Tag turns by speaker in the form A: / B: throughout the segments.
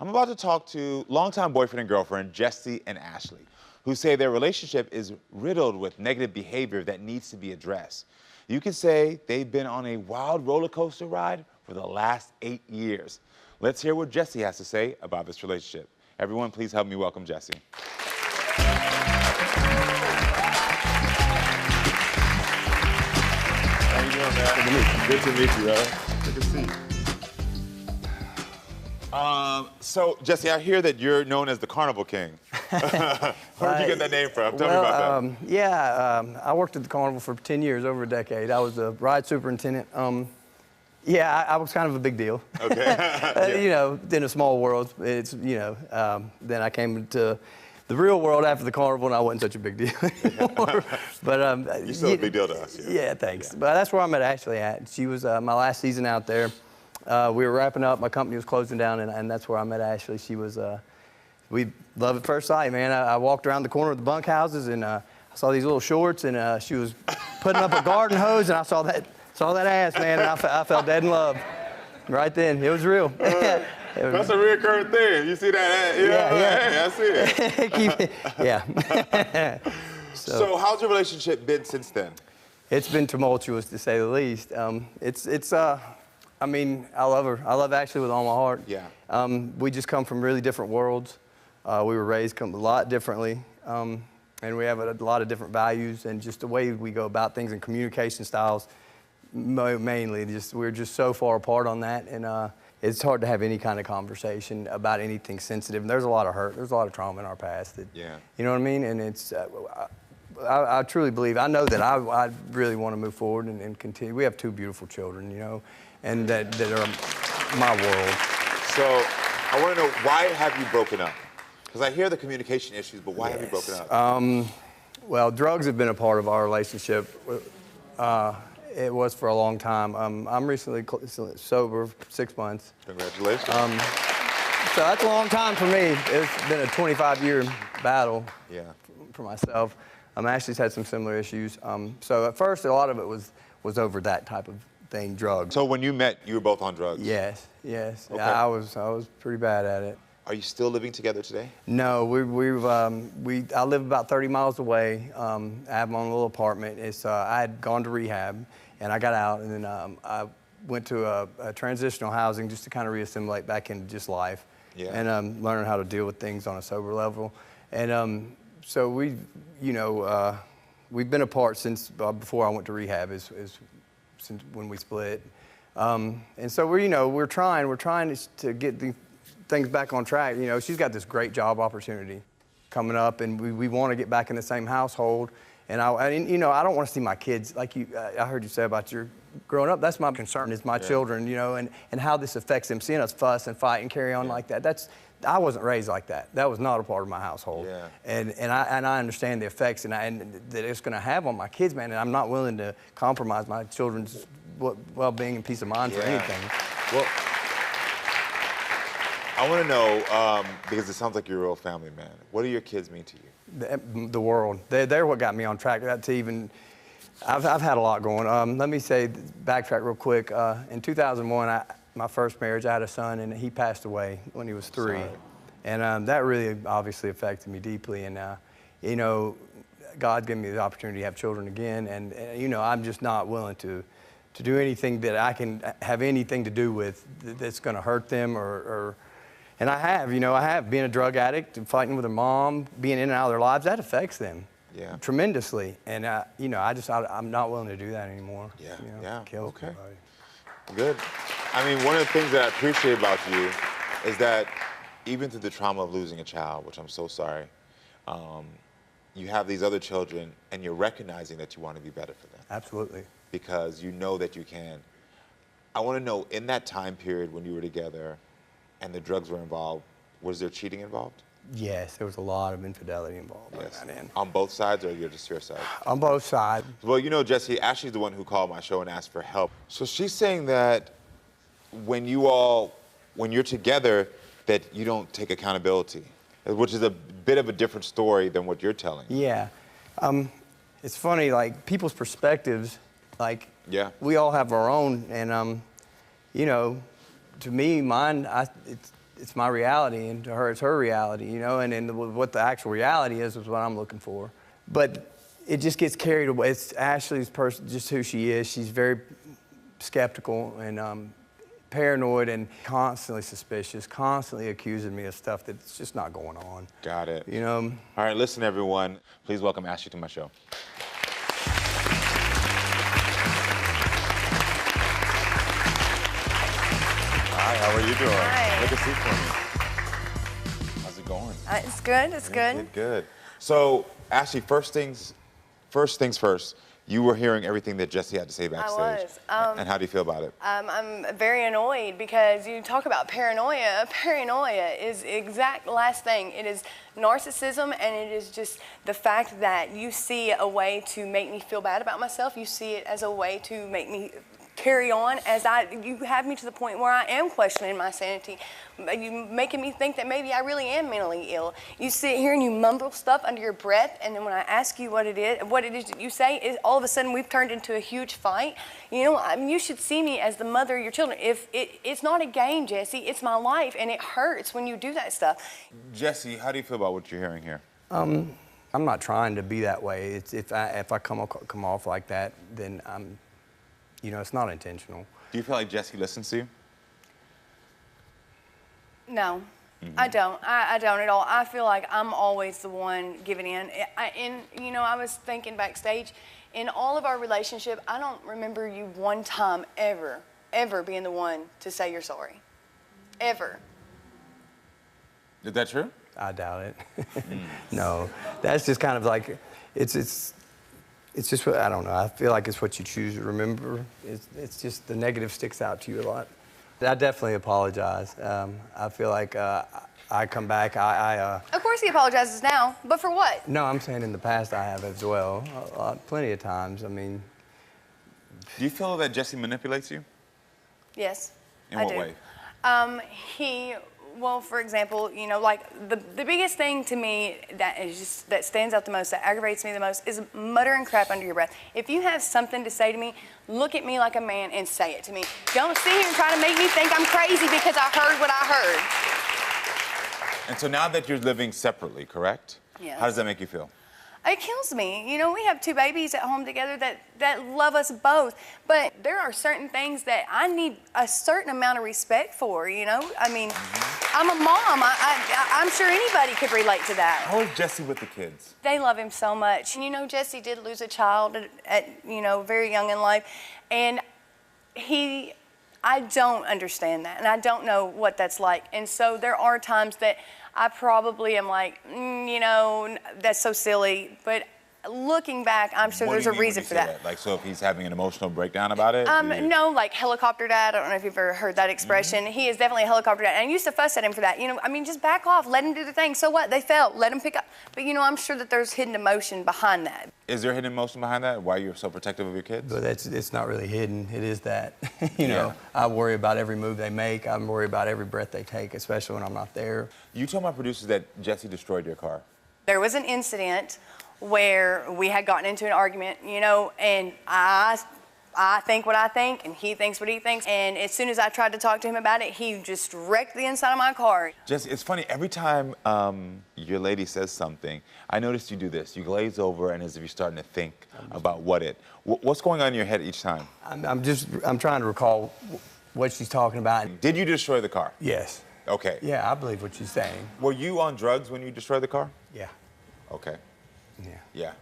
A: I'm about to talk to longtime boyfriend and girlfriend, Jesse and Ashley, who say their relationship is riddled with negative behavior that needs to be addressed. You could say they've been on a wild roller coaster ride for the last 8 years. Let's hear what Jesse has to say about this relationship. Everyone, please help me welcome Jesse. How you doing, man? Good to meet you, brother. Good to see you. So, Jesse, I hear that you're known as the Carnival King. Where did you get that name from? Tell me about that.
B: I worked at the Carnival for 10 years, over a decade. I was a ride superintendent. I was kind of a big deal.
A: Okay.
B: Yeah. You know, in a small world, it's, then I came to the real world after the Carnival, and I wasn't such a big deal anymore. But
A: you're still a big deal to us.
B: Yeah, thanks. Yeah. But that's where I met Ashley at. She was my last season out there. We were wrapping up. My company was closing down, and that's where I met Ashley. She was, we loved at first sight, man. I walked around the corner of the bunkhouses, and I saw these little shorts, and she was putting up a garden hose, and I saw that ass, man, and I fell dead in love. Right then, it was real.
A: That's a recurring thing. You see that? Yeah. Hey, I see it.
B: Yeah.
A: So how's your relationship been since then?
B: It's been tumultuous, to say the least. I mean, I love her. I love Ashley with all my heart.
A: Yeah.
B: We just come from really different worlds. We were raised a lot differently, and we have a lot of different values, and just the way we go about things and communication styles, mainly. We're just so far apart on that, and it's hard to have any kind of conversation about anything sensitive. And there's a lot of hurt. There's a lot of trauma in our past. You know what I mean? And it's. I truly believe. I know that I really want to move forward and continue. We have 2 beautiful children, you know, and that are my world.
A: So I want to know, why have you broken up? Because I hear the communication issues, but why have you broken up?
B: Well, drugs have been a part of our relationship. It was for a long time. I'm recently sober, 6 months.
A: Congratulations.
B: So that's a long time for me. It's been a 25-year battle for myself. Ashley's had some similar issues. So at first, a lot of it was over that type of thing, drugs.
A: So when you met, you were both on drugs?
B: Yes.
A: Okay.
B: I was pretty bad at it.
A: Are you still living together today?
B: No, I live about 30 miles away. I have my own little apartment. I had gone to rehab, and I got out, and then I went to a transitional housing just to kind of reassimilate back into just life, and learning how to deal with things on a sober level. And so we've been apart since before I went to rehab, since when we split. And so we're trying to get the things back on track. You know, she's got this great job opportunity coming up, and we want to get back in the same household. And I don't want to see my kids, like I heard you say about your growing up. That's my concern, is my children, you know, and how this affects them, seeing us fuss and fight and carry on like that. I wasn't raised like that. That was not a part of my household.
A: Yeah.
B: And I understand the effects and that it's going to have on my kids, man. And I'm not willing to compromise my children's well-being and peace of mind for anything.
A: Well, I want to know, because it sounds like you're a real family man, what do your kids mean to you?
B: The world. They're what got me on track. I've had a lot going on. Let me backtrack real quick. In 2001, my first marriage, I had a son, and he passed away when he was 3.
A: Sorry.
B: And that really obviously affected me deeply. And, God gave me the opportunity to have children again. And I'm just not willing to do anything that I can have anything to do with that's going to hurt them and I have been a drug addict and fighting with their mom, being in and out of their lives. That affects them tremendously. And, I'm not willing to do that anymore. Kill somebody.
A: Good. I mean, one of the things that I appreciate about you is that even through the trauma of losing a child, which I'm so sorry, you have these other children, and you're recognizing that you want to be better for them.
B: Absolutely.
A: Because you know that you can. I want to know, in that time period when you were together and the drugs were involved, was there cheating involved?
B: Yes, there was a lot of infidelity involved.
A: Yes. On both sides, or you're just your side?
B: On both sides.
A: Well, you know, Jesse, Ashley's the one who called my show and asked for help. So she's saying that when you're together, that you don't take accountability, which is a bit of a different story than what you're telling.
B: Yeah. It's funny, like, people's perspectives, like, we all have our own, and, to me, mine, it's my reality, and to her, it's her reality, you know, and then what the actual reality is what I'm looking for. But it just gets carried away. It's Ashley's person, just who she is. She's very skeptical and paranoid and constantly suspicious, constantly accusing me of stuff that's just not going on.
A: Got it.
B: You know?
A: All right, listen, everyone. Please welcome Ashley to my show. Hi, how are you doing?
C: Hi.
A: Take a seat for me. How's it going?
C: It's good, it's good.
A: Good, good. So, Ashley, first things first. You were hearing everything that Jesse had to say backstage.
C: I was.
A: And how do you feel about it?
C: I'm very annoyed because you talk about paranoia. Paranoia is the exact last thing. It is narcissism, and it is just the fact that you see a way to make me feel bad about myself. You see it as a way to make me carry on you have me to the point where I am questioning my sanity. You making me think that maybe I really am mentally ill. You sit here and you mumble stuff under your breath, and then when I ask you what it is that you say, all of a sudden we've turned into a huge fight. You know, I mean, you should see me as the mother of your children. It's not a game, Jesse. It's my life, and it hurts when you do that stuff.
A: Jesse, how do you feel about what you're hearing here?
B: I'm not trying to be that way. If I come off like that, then you know, it's not intentional.
A: Do you feel like Jesse listens to you?
C: No, I don't. I don't at all. I feel like I'm always the one giving in. You know, I was thinking backstage, in all of our relationship, I don't remember you one time ever being the one to say you're sorry. Ever.
A: Is that true?
B: I doubt it. No, that's just kind of like, it's just what, I don't know. I feel like it's what you choose to remember. It's just the negative sticks out to you a lot. I definitely apologize. I feel like I come back,
C: Of course he apologizes now, but for what?
B: No, I'm saying in the past I have as well, plenty of times. I mean.
A: Do you feel that Jesse manipulates you?
C: Yes,
A: In
C: I
A: what
C: do.
A: way?
C: Well, for example, you know, like the biggest thing to me that stands out the most, that aggravates me the most, is muttering crap under your breath. If you have something to say to me, look at me like a man and say it to me. Don't sit here and try to make me think I'm crazy because I heard what I heard.
A: And so now that you're living separately, correct?
C: Yes.
A: How does that make you feel?
C: It kills me. You know, we have 2 babies at home together that love us both. But there are certain things that I need a certain amount of respect for, you know? I mean, I'm a mom. I'm sure anybody could relate to that.
A: How is Jesse with the kids?
C: They love him so much. And you know, Jesse did lose a child at you know, very young in life. And I don't understand that. And I don't know what that's like. And so there are times that I probably am like, you know, that's so silly. But looking back, I'm sure there's a reason for that.
A: Like, so if he's having an emotional breakdown about it?
C: No, like helicopter dad. I don't know if you've ever heard that expression. He is definitely a helicopter dad. And I used to fuss at him for that. You know, I mean, just back off. Let him do the thing. So what? They fell. Let him pick up. But, you know, I'm sure that there's hidden emotion behind that.
A: Is there hidden emotion behind that? Why you're so protective of your kids?
B: But it's not really hidden. It is that. You know, I worry about every move they make. I worry about every breath they take, especially when I'm not there.
A: You told my producers that Jesse destroyed your car.
C: There was an incident where we had gotten into an argument, you know, and I think what I think, and he thinks what he thinks. And as soon as I tried to talk to him about it, he just wrecked the inside of my car.
A: Jesse, it's funny, every time your lady says something, I notice you do this. You glaze over and as if you're starting to think about what's going on in your head each time?
B: I'm trying to recall what she's talking about.
A: Did you destroy the car?
B: Yes.
A: Okay.
B: Yeah, I believe what she's saying.
A: Were you on drugs when you destroyed the car?
B: Yeah.
A: Okay.
B: Yeah.
A: Yeah.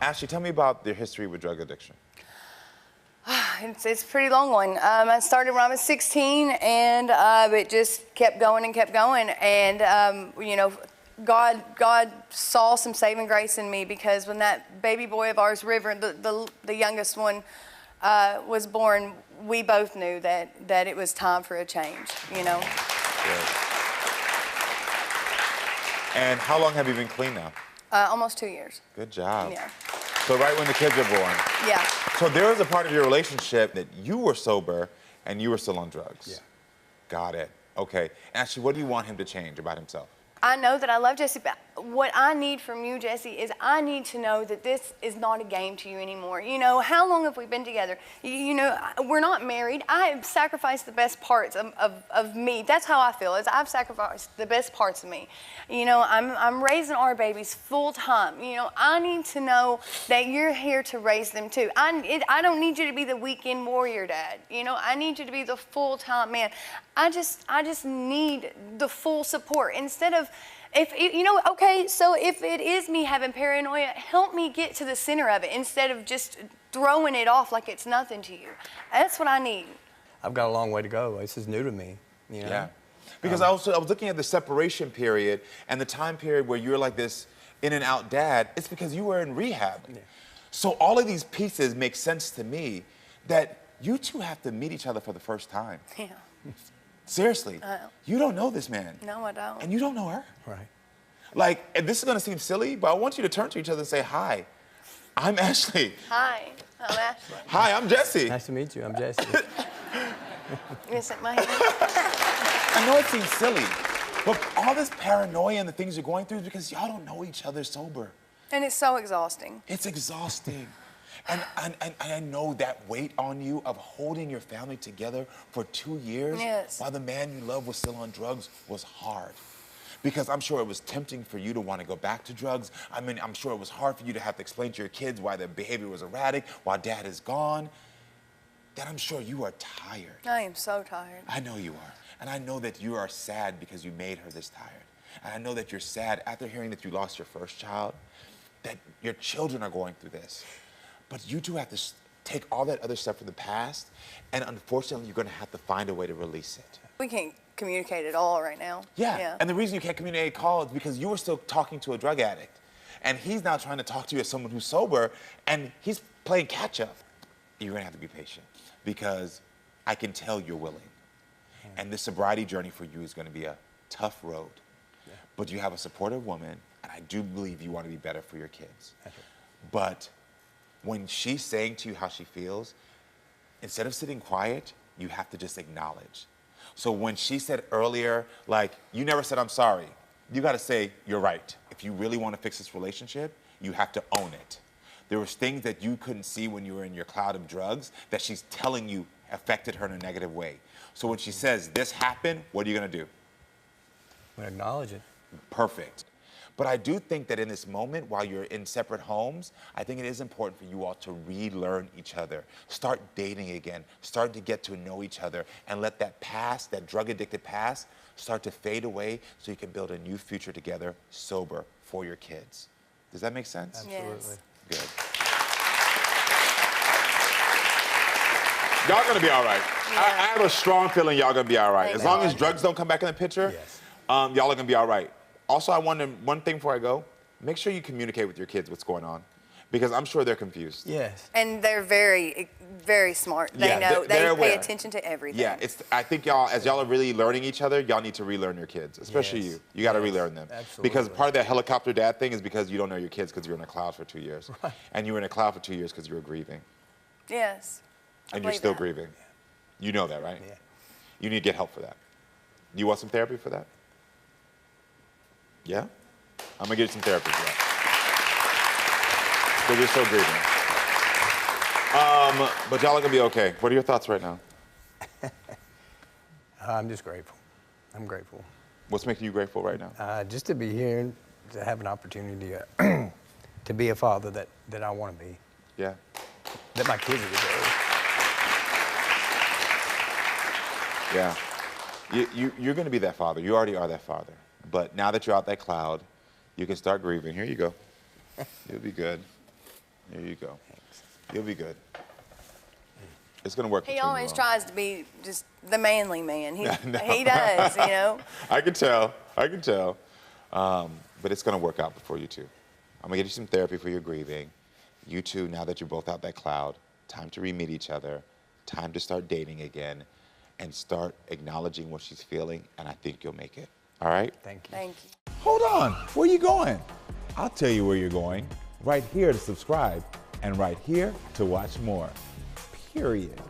A: Ashley, tell me about your history with drug addiction.
C: It's a pretty long one. I started when I was 16, and it just kept going and kept going. And, you know, God saw some saving grace in me, because when that baby boy of ours, River, the youngest one, was born, we both knew that it was time for a change, you know.
A: Good. And how long have you been clean now?
C: Almost 2 years.
A: Good job.
C: Yeah.
A: So right when the kids are born.
C: Yeah.
A: So there was a part of your relationship that you were sober and you were still on drugs.
B: Yeah.
A: Got it. Okay. Ashley, what do you want him to change about himself?
C: I know that I love Jesse, but what I need from you, Jesse, is I need to know that this is not a game to you anymore. You know, how long have we been together? You know, we're not married. I have sacrificed the best parts of me. That's how I feel, is I've sacrificed the best parts of me. You know, I'm raising our babies full time. You know, I need to know that you're here to raise them too. I don't need you to be the weekend warrior dad. You know, I need you to be the full-time man. I just need the full support instead of, if you know, okay, so if it is me having paranoia, help me get to the center of it instead of just throwing it off like it's nothing to you. That's what I need.
B: I've got a long way to go. This is new to me, you know?
A: Yeah. Because I was looking at the separation period and the time period where you're like this in and out dad. It's because you were in rehab. Yeah. So all of these pieces make sense to me that you two have to meet each other for the first time.
C: Yeah.
A: Seriously, you don't know this man.
C: No, I don't.
A: And you don't know her.
B: Right.
A: Like, and this is gonna seem silly, but I want you to turn to each other and say, hi, I'm Ashley.
C: Hi, I'm Ashley.
A: Hi, I'm Jesse.
B: Nice to meet you, I'm Jesse.
C: You gonna shake my hand?
A: I know it seems silly, but all this paranoia and the things you're going through is because y'all don't know each other sober.
C: And it's so exhausting.
A: It's exhausting. And I know that weight on you of holding your family together for 2 years while the man you love was still on drugs was hard. Because I'm sure it was tempting for you to want to go back to drugs. I mean, I'm sure it was hard for you to have to explain to your kids why their behavior was erratic, while dad is gone. That I'm sure you are tired.
C: I am so tired.
A: I know you are. And I know that you are sad because you made her this tired. And I know that you're sad after hearing that you lost your first child, that your children are going through this. But you two have to take all that other stuff from the past, and unfortunately, you're gonna have to find a way to release it.
C: We can't communicate at all right now.
A: Yeah. And the reason you can't communicate at all is because you were still talking to a drug addict, and he's now trying to talk to you as someone who's sober, and he's playing catch up. You're gonna have to be patient, because I can tell you're willing. And this sobriety journey for you is gonna be a tough road. Yeah. But you have a supportive woman, and I do believe you wanna be better for your kids. But when she's saying to you how she feels, instead of sitting quiet, you have to just acknowledge. So when she said earlier, like, you never said, I'm sorry, you gotta say, you're right. If you really wanna fix this relationship, you have to own it. There was things that you couldn't see when you were in your cloud of drugs that she's telling you affected her in a negative way. So when she says, this happened, what are you gonna do?
B: I'm gonna acknowledge it.
A: Perfect. But I do think that in this moment, while you're in separate homes, I think it is important for you all to relearn each other. Start dating again. Start to get to know each other and let that past, that drug-addicted past, start to fade away so you can build a new future together, sober, for your kids. Does that make sense?
B: Absolutely.
C: Yes.
A: Good. Y'all gonna be all right.
C: Yeah.
A: I have a strong feeling y'all gonna be all right.
C: Thank
A: As long
C: God.
A: as drugs don't come back in the picture, y'all are gonna be all right. Also, I want one thing before I go, make sure you communicate with your kids what's going on, because I'm sure they're confused.
B: Yes.
C: And they're very, very smart. They know. They pay attention to everything.
A: Yeah, I think y'all, as y'all are really learning each other, y'all need to relearn your kids, especially you. You got to relearn them.
B: Absolutely.
A: Because part of that helicopter dad thing is because you don't know your kids because you're in a cloud for 2 years.
B: Right.
A: And you were in a cloud for 2 years because you were grieving.
C: Yes.
A: And you're still grieving. You know that, right?
B: Yeah.
A: You need to get help for that. You want some therapy for that? Yeah? I'm gonna get you some therapy for that. Because you're still grieving. But y'all are gonna be okay. What are your thoughts right now?
B: I'm just grateful. I'm grateful.
A: What's making you grateful right now?
B: Just to be here and to have an opportunity to be a father that I want to be.
A: Yeah.
B: That my kids are
A: Yeah. You're going to be that father. You already are that father. But now that you're out that cloud, you can start grieving. Here you go. You'll be good. Here you go. You'll be good. It's going to work.
C: He always tries to be just the manly man. He does, you know.
A: I can tell. I can tell. But it's going to work out for you two. I'm going to get you some therapy for your grieving. You two, now that you're both out that cloud, time to re-meet each other, time to start dating again, and start acknowledging what she's feeling, and I think you'll make it. All right?
B: Thank you.
C: Thank you.
D: Hold on, where you going? I'll tell you where you're going. Right here to subscribe, and right here to watch more. Period.